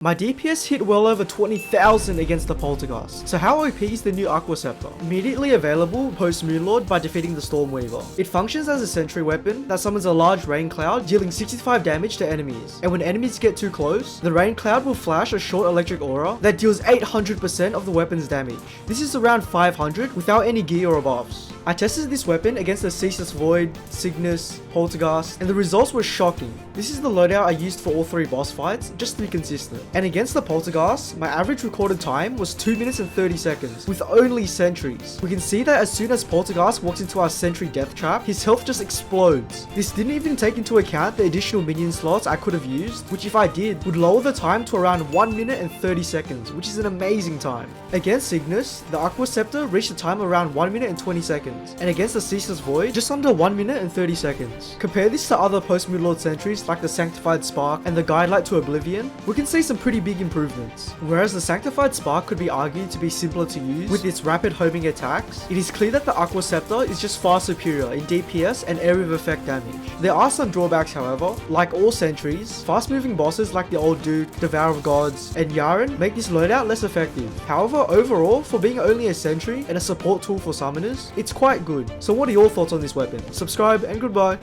My DPS hit well over 20,000 against the Poltergeist. So how OP is the new Aqua Scepter? Immediately available post Moonlord by defeating the Stormweaver. It functions as a sentry weapon that summons a large rain cloud, dealing 65 damage to enemies. And when enemies get too close, the rain cloud will flash a short electric aura that deals 800% of the weapon's damage. This is around 500 without any gear or buffs. I tested this weapon against the Ceaseless Void, Cygnus, Poltergeist, and the results were shocking. This is the loadout I used for all 3 boss fights, just to be consistent. And against the Poltergeist, my average recorded time was 2 minutes and 30 seconds, with only sentries. We can see that as soon as Poltergeist walks into our sentry death trap, his health just explodes. This didn't even take into account the additional minion slots I could have used, which if I did, would lower the time to around 1 minute and 30 seconds, which is an amazing time. Against Cygnus, the Aqua Scepter reached a time around 1 minute and 20 seconds. And against the Ceaseless Void, just under 1 minute and 30 seconds. Compare this to other post-Moonlord sentries like the Sanctified Spark and the Guidelight to Oblivion, we can see some pretty big improvements. Whereas the Sanctified Spark could be argued to be simpler to use with its rapid homing attacks, it is clear that the Aqua Scepter is just far superior in DPS and area of effect damage. There are some drawbacks however, like all sentries, fast-moving bosses like the Old Duke, Devourer of Gods, and Yaren make this loadout less effective. However, overall, for being only a sentry and a support tool for summoners, it's quite good. So what are your thoughts on this weapon? Subscribe and goodbye.